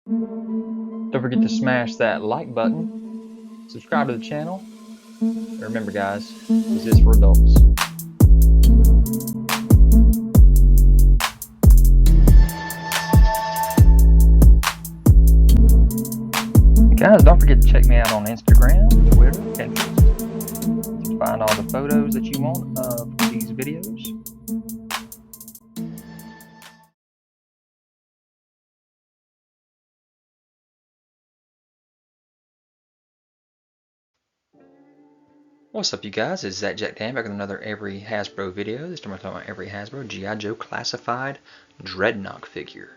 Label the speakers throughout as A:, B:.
A: Don't forget to smash that like button, subscribe to the channel, and remember guys, this is for adults. Guys, don't forget to check me out on Instagram, Twitter, Pinterest to find all the photos that you want of these videos. What's up you guys, it's ZacJacDan back with another Every Hasbro video. This time we're talking about Every Hasbro G.I. Joe classified Dreadnok figure.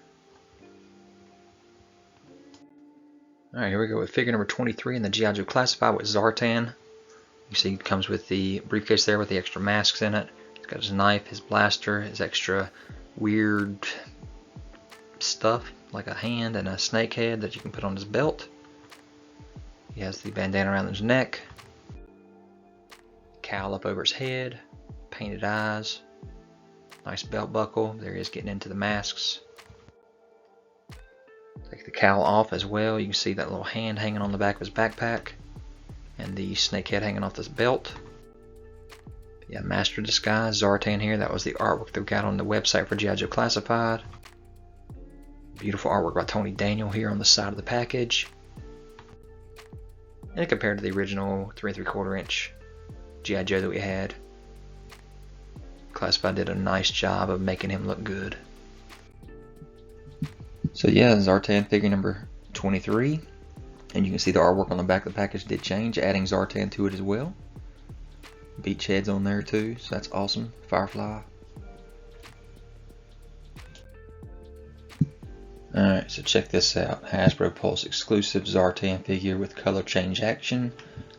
A: Alright, here we go with figure number 23 in the G.I. Joe classified with Zartan. You see it comes with the briefcase there with the extra masks in it. He's got his knife, his blaster, his extra weird stuff like a hand and a snake head that you can put on his belt. He has the bandana around his neck. Cowl up over his head, painted eyes, nice belt buckle. There he is getting into the masks. Take the cowl off as well. You can see that little hand hanging on the back of his backpack and the snake head hanging off this belt. Yeah, Master Disguise, Zartan here. That was the artwork they've got on the website for G.I. Joe Classified. Beautiful artwork by Tony Daniel here on the side of the package. And compared to the original 3 3/4 inch G.I. Joe that we had, Classified did a nice job of making him look good. So yeah, Zartan figure number 23, and you can see the artwork on the back of the package did change, adding Zartan to it as well. Beach heads on there too, so that's awesome. Firefly. Alright, so check this out. Hasbro Pulse exclusive Zartan figure with color change action.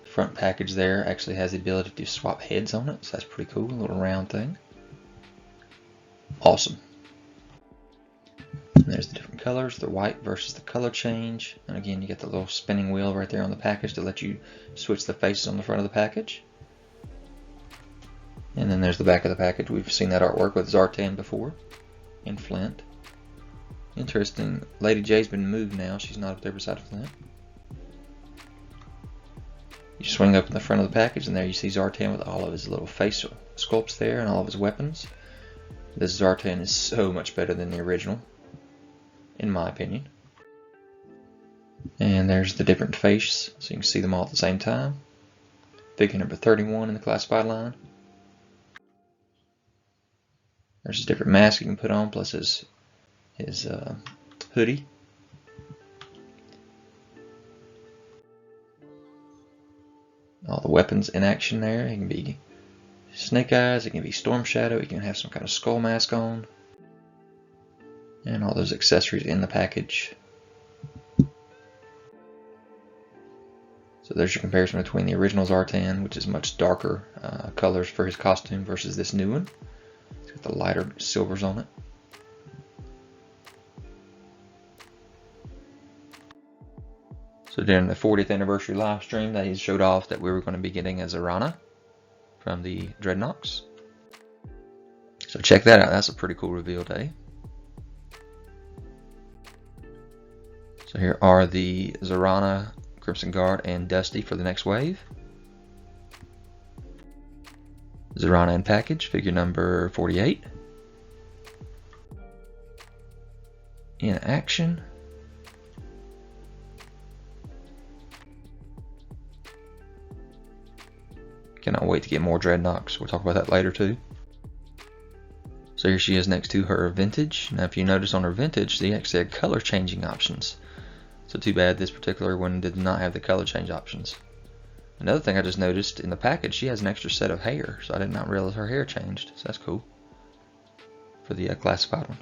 A: Front package there actually has the ability to swap heads on it, so that's pretty cool. A little round thing. Awesome. And there's the different colors, the white versus the color change. And again, you get the little spinning wheel right there on the package to let you switch the faces on the front of the package. And then there's the back of the package. We've seen that artwork with Zartan before in Flint. Interesting. Lady J's been moved now. She's not up there beside Flint. You swing up in the front of the package, and there you see Zartan with all of his little face sculpts there and all of his weapons. This Zartan is so much better than the original, in my opinion. And there's the different face, so you can see them all at the same time. Figure number 31 in the classified line. There's a different mask you can put on, plus his hoodie. All the weapons in action there. It can be Snake Eyes, it can be Storm Shadow, it can have some kind of skull mask on. And all those accessories in the package. So there's your comparison between the original Zartan, which is much darker colors for his costume, versus this new one. It's got the lighter silvers on it. So during the 40th anniversary live stream, they showed off that we were going to be getting a Zartan from the Dreadnoks. So check that out. That's a pretty cool reveal day. So here are the Zartan, Crimson Guard, and Dusty for the next wave. Zartan in package, figure number 48. In action. Cannot wait to get more Dreadnoks. We'll talk about that later too. So here she is next to her vintage. Now if you notice on her vintage, she actually had color changing options. So too bad this particular one did not have the color change options. Another thing I just noticed in the package, she has an extra set of hair. So I did not realize her hair changed. So that's cool. For the classified one.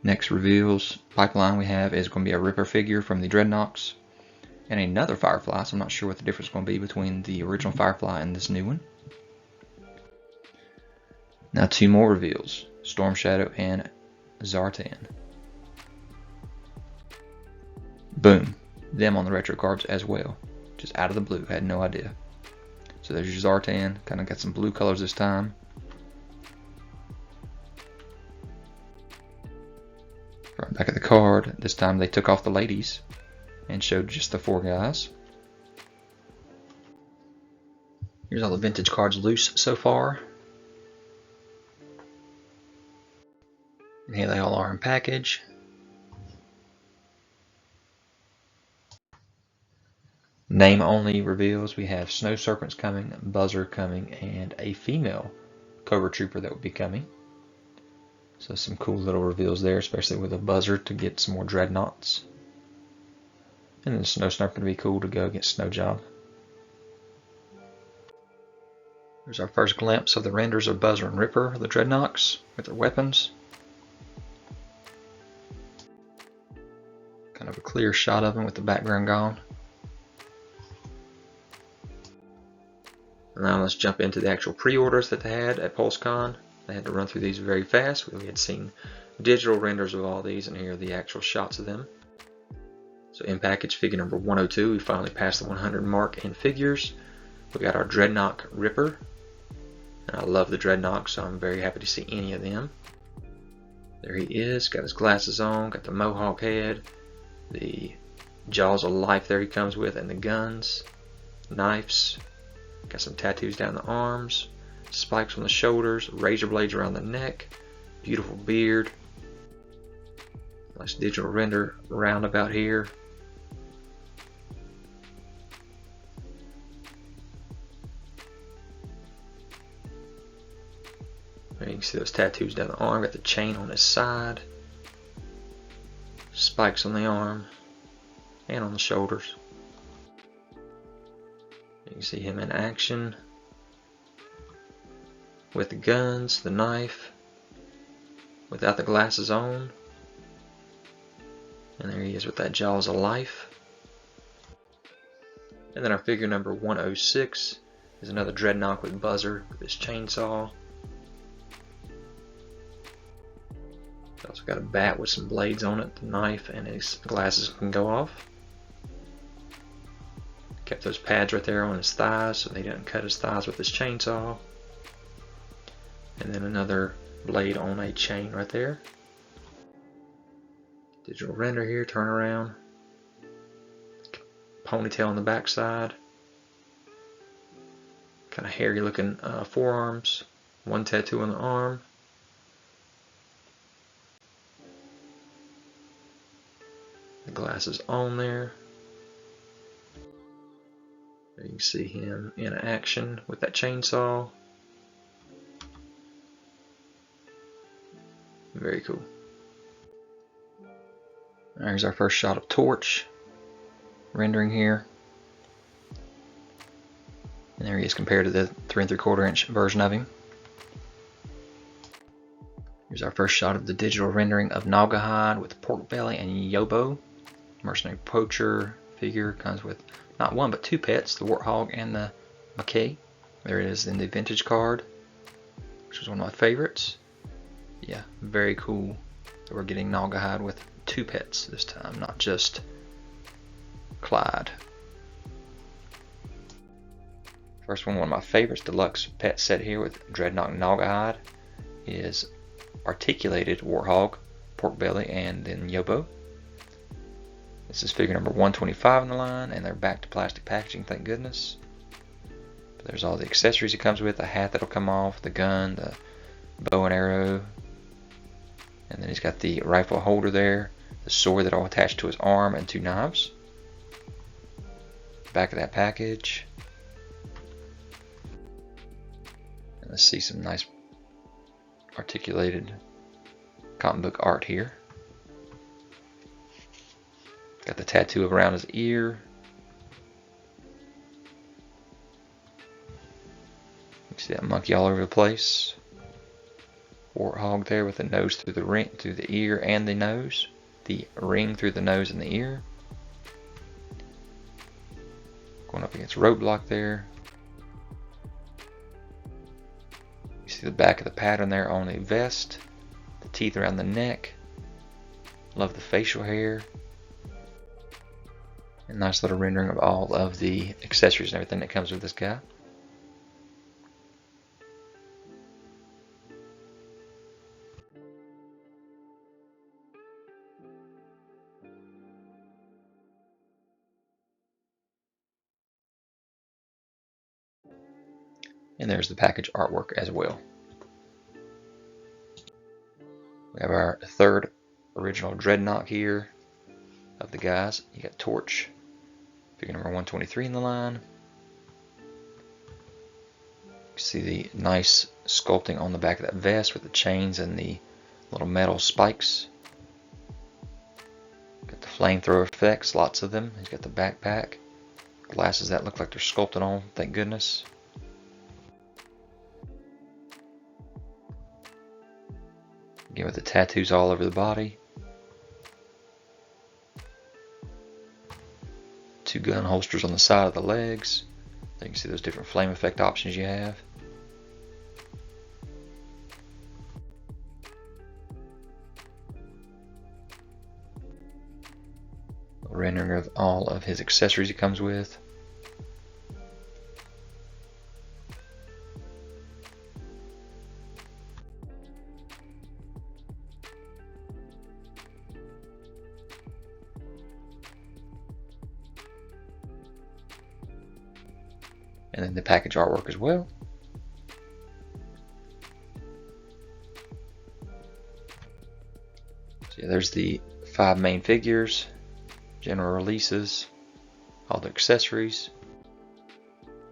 A: Next reveals pipeline we have is going to be a Ripper figure from the Dreadnoks. And another Firefly, so I'm not sure what the difference is going to be between the original Firefly and this new one. Now 2 more reveals, Storm Shadow and Zartan. Boom, them on the retro cards as well, just out of the blue, had no idea. So there's your Zartan, kind of got some blue colors this time. Front back of the card. This time they took off the ladies and showed just the 4 guys. Here's all the vintage cards loose so far. And here they all are in package. Name only reveals. We have Snow Serpents coming, Buzzer coming, and a female Cobra Trooper that will be coming. So some cool little reveals there, especially with a Buzzer to get some more Dreadnoks. And then Snow Serpent would be cool to go against Snow Job. Here's our first glimpse of the renders of Buzzer and Ripper, the Dreadnoks, with their weapons. Kind of a clear shot of them with the background gone. Now let's jump into the actual pre-orders that they had at PulseCon. They had to run through these very fast. We had seen digital renders of all these, and here are the actual shots of them. So in package, figure number 102, we finally passed the 100 mark in figures. We got our Dreadnok Ripper, and I love the Dreadnok, so I'm very happy to see any of them. There he is, got his glasses on, got the mohawk head, the jaws of life there he comes with, and the guns, knives. Got some tattoos down the arms, spikes on the shoulders, razor blades around the neck, beautiful beard. Nice digital render roundabout here. There you can see those tattoos down the arm, got the chain on his side, spikes on the arm and on the shoulders. You can see him in action with the guns, the knife, without the glasses on. And there he is with that jaws of life. And then our figure number 106 is another Dreadnok with Buzzer with his chainsaw. He's also got a bat with some blades on it, the knife, and his glasses can go off. Kept those pads right there on his thighs so they didn't cut his thighs with his chainsaw. And then another blade on a chain right there. Digital render here, turn around. Ponytail on the back side. Kind of hairy looking forearms. One tattoo on the arm. The glasses on there. You can see him in action with that chainsaw. Very cool. There's our first shot of Torch rendering here. And there he is compared to the 3 3/4 inch version of him. Here's our first shot of the digital rendering of Gnawgahyde with pork belly and Yobo. Mercenary poacher figure comes with not one but 2 pets, the Warthog and the Mackay. There it is in the vintage card, which is one of my favorites. Yeah, very cool that we're getting Gnawgahyde with 2 pets this time, not just Clyde. First one of my favorites, deluxe pet set here with Dreadnok Gnawgahyde, is articulated Warthog, pork belly, and then Yobo. This is figure number 125 in the line, and they're back to plastic packaging, thank goodness. But there's all the accessories it comes with, the hat that'll come off, the gun, the bow and arrow, and then he's got the rifle holder there, the sword that'll attach to his arm, and 2 knives. Back of that package. And let's see some nice articulated comic book art here. Got the tattoo around his ear. You see that monkey all over the place. Warthog there with the nose through the ring, through the ear and the nose. The ring through the nose and the ear. Going up against Roadblock there. You see the back of the pattern there on the vest. The teeth around the neck. Love the facial hair. A nice little rendering of all of the accessories and everything that comes with this guy. And there's the package artwork as well. We have our third original Dreadnok here of the guys. You got Torch, figure number 123 in the line. You see the nice sculpting on the back of that vest with the chains and the little metal spikes. Got the flamethrower effects, lots of them. He's got the backpack. Glasses that look like they're sculpted on, thank goodness. Again with the tattoos all over the body. Two gun holsters on the side of the legs. You can see those different flame effect options you have. A rendering of all of his accessories he comes with. And then the package artwork as well. So yeah, there's the 5 main figures, general releases, all the accessories,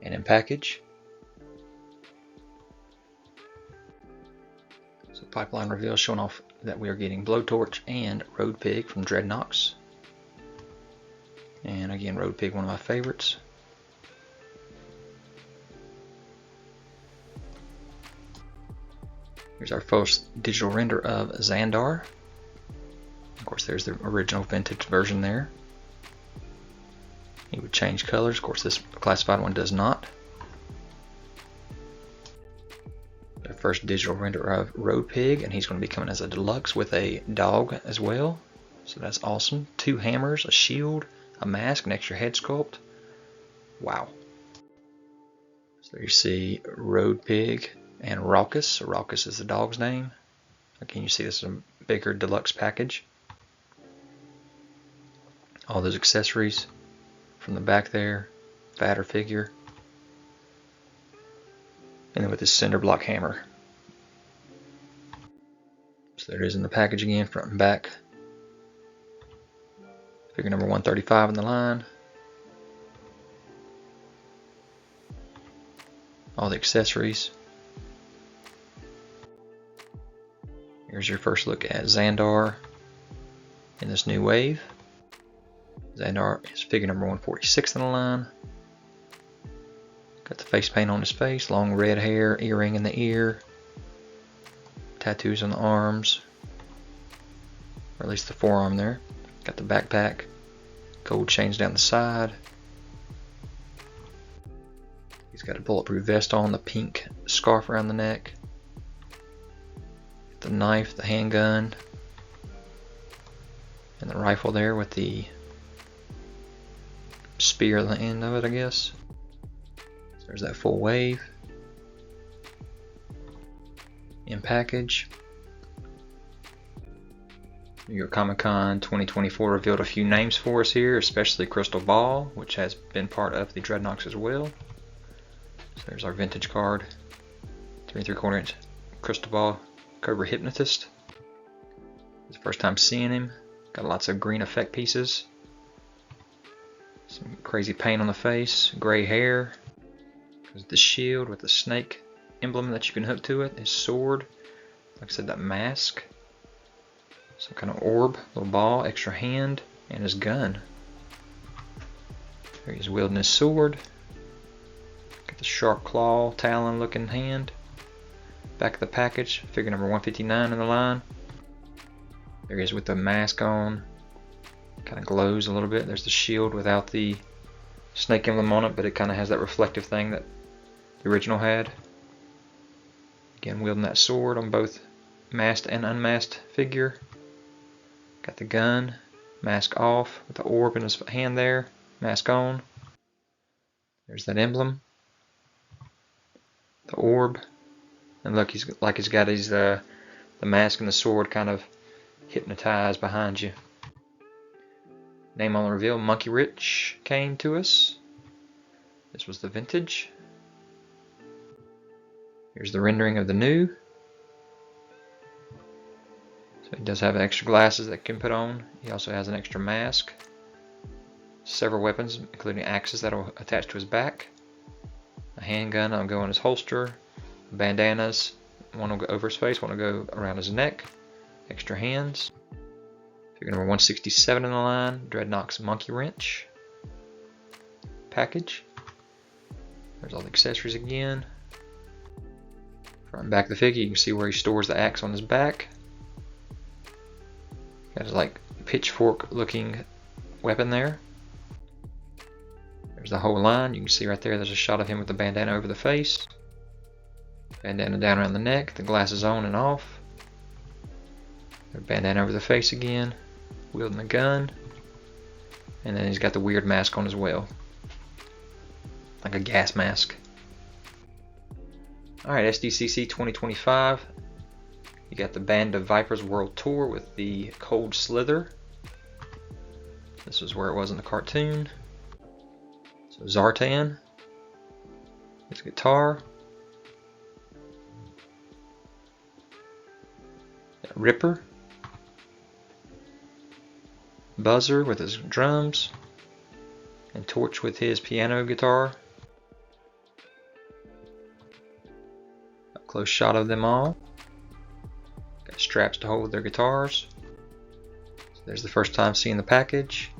A: and in package. So pipeline reveal showing off that we are getting Blowtorch and Road Pig from Dreadnoks. And again, Road Pig, one of my favorites. Here's our first digital render of Xandar. Of course, there's the original vintage version there. He would change colors. Of course, this classified one does not. Our first digital render of Road Pig, and he's going to be coming as a deluxe with a dog as well. So that's awesome. 2 hammers, a shield, a mask, an extra head sculpt. Wow. So there you see Road Pig and Raucous. Raucous is the dog's name. Again, you see this is a bigger deluxe package. All those accessories from the back there, fatter figure, and then with this cinder block hammer. So there it is in the package again, front and back. Figure number 135 in the line. All the accessories. Here's your first look at Xandar in this new wave. Xandar is figure number 146 in the line. Got the face paint on his face, long red hair, earring in the ear, tattoos on the arms, or at least the forearm there. Got the backpack, gold chains down the side. He's got a bulletproof vest on, the pink scarf around the neck. The knife, the handgun, and the rifle there with the spear at the end of it, I guess. So there's that full wave. In package. New York Comic Con 2024 revealed a few names for us here, especially Crystal Ball, which has been part of the Dreadnoks as well. So there's our vintage card. 3 3/4 inch Crystal Ball Cobra Hypnotist. It's the first time seeing him. Got lots of green effect pieces. Some crazy paint on the face. Gray hair. There's the shield with the snake emblem that you can hook to it. His sword. Like I said, that mask. Some kind of orb. Little ball. Extra hand. And his gun. There he's wielding his sword. Got the sharp claw, talon looking hand. Back of the package, figure number 159 in the line. There he is with the mask on. Kind of glows a little bit. There's the shield without the snake emblem on it, but it kind of has that reflective thing that the original had. Again, wielding that sword on both masked and unmasked figure. Got the gun, mask off, with the orb in his hand there, mask on. There's that emblem. The orb. And look, he's got his the mask and the sword kind of hypnotized behind you. Name on the reveal, Monkeywrench came to us. This was the vintage. Here's the rendering of the new. So he does have extra glasses that can put on. He also has an extra mask. Several weapons, including axes that will attach to his back. A handgun that'll go in his holster. Bandanas. One will go over his face, one will go around his neck. Extra hands. Figure number 167 in the line, Dreadnoks Monkeywrench package. There's all the accessories again. Front and back of the figure, you can see where he stores the axe on his back. Got his like pitchfork looking weapon there. There's the whole line. You can see right there, there's a shot of him with the bandana over the face. Bandana down around the neck, the glasses on and off. The bandana over the face again, wielding a gun. And then he's got the weird mask on as well. Like a gas mask. Alright, SDCC 2025. You got the Band of Vipers World Tour with the Cold Slither. This is where it was in the cartoon. So Zartan. His guitar. Ripper. Buzzer with his drums. And Torch with his piano guitar. Up close shot of them all. Got straps to hold their guitars. So there's the first time seeing the package.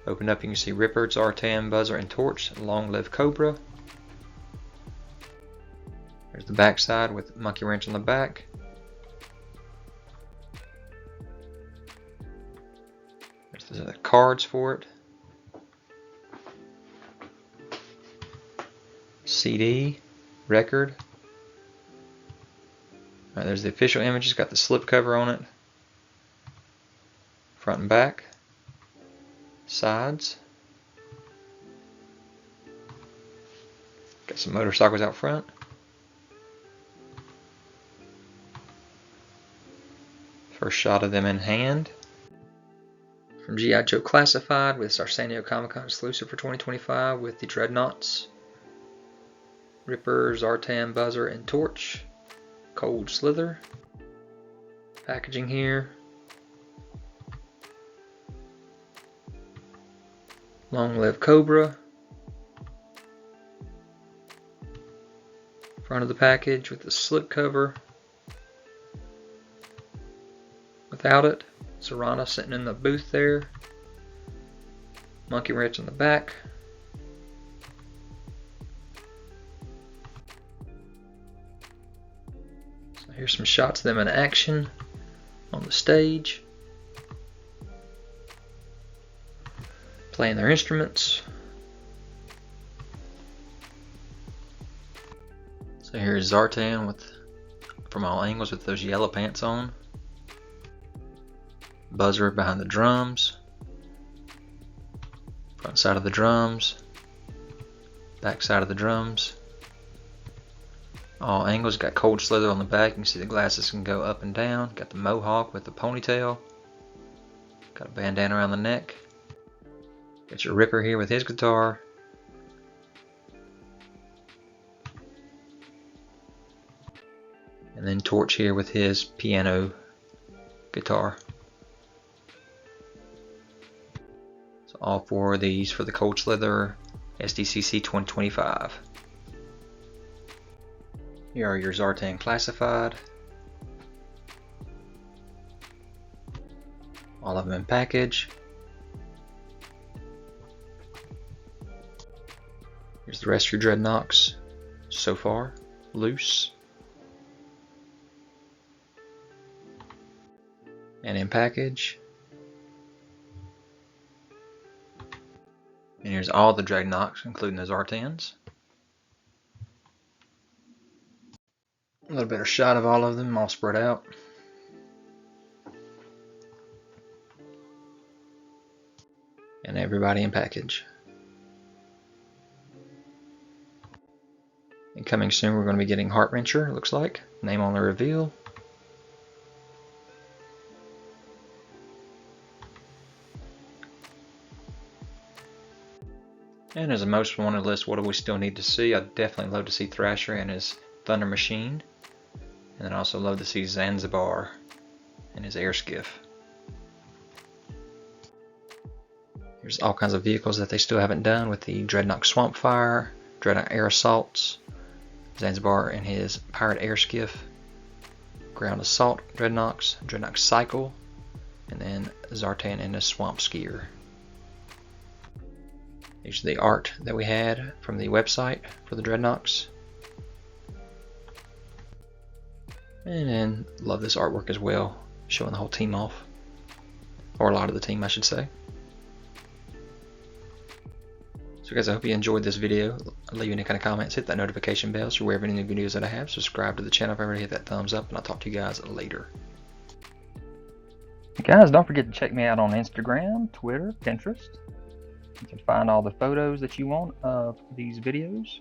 A: Open up, you can see Ripper, Zartan, Buzzer, and Torch. Long Live Cobra. There's the back side with Monkeywrench on the back. There's the cards for it. CD, record. Alright, there's the official image. It's got the slip cover on it. Front and back. Sides. Got some motorcycles out front. First shot of them in hand. From G.I. Joe Classified with Arsenio Comic-Con exclusive for 2025 with the Dreadnoughts. Ripper, Zartan, Buzzer, and Torch. Cold Slither. Packaging here. Long Live Cobra. Front of the package with the slip cover. Without it. Zartan sitting in the booth there. Monkeywrench on the back. So here's some shots of them in action on the stage. Playing their instruments. So here's Zartan with from all angles with those yellow pants on. Buzzer behind the drums. Front side of the drums. Back side of the drums. All angles. Got Cold Slither on the back. You can see the glasses can go up and down. Got the mohawk with the ponytail. Got a bandana around the neck. Got your Ripper here with his guitar. And then Torch here with his piano guitar. So all four of these for the Cold Slither SDCC 2025. Here are your Zartan Classified. All of them in package. Here's the rest of your Dreadnoks so far, loose. And in package. And here's all the Dreadnoks, including the Zartans. A little better shot of all of them, all spread out. And everybody in package. And coming soon, we're going to be getting Heartwrencher, it looks like. Name on the reveal. And as a most wanted list, what do we still need to see? I'd definitely love to see Thrasher and his Thunder Machine. And then I also love to see Zanzibar and his air skiff. Here's all kinds of vehicles that they still haven't done with the Dreadnok Swampfire, Dreadnok Air Assaults, Zanzibar and his Pirate Air Skiff, Ground Assault Dreadnoks, Dreadnok Cycle, and then Zartan and the Swamp Skier. Here's the art that we had from the website for the Dreadnoks. And then love this artwork as well, showing the whole team off, or a lot of the team I should say. So guys, I hope you enjoyed this video. Leave any kind of comments, hit that notification bell so wherever any new videos that I have, subscribe to the channel if I already hit that thumbs up, and I'll talk to you guys later. Guys, don't forget to check me out on Instagram, Twitter, Pinterest. You can find all the photos that you want of these videos.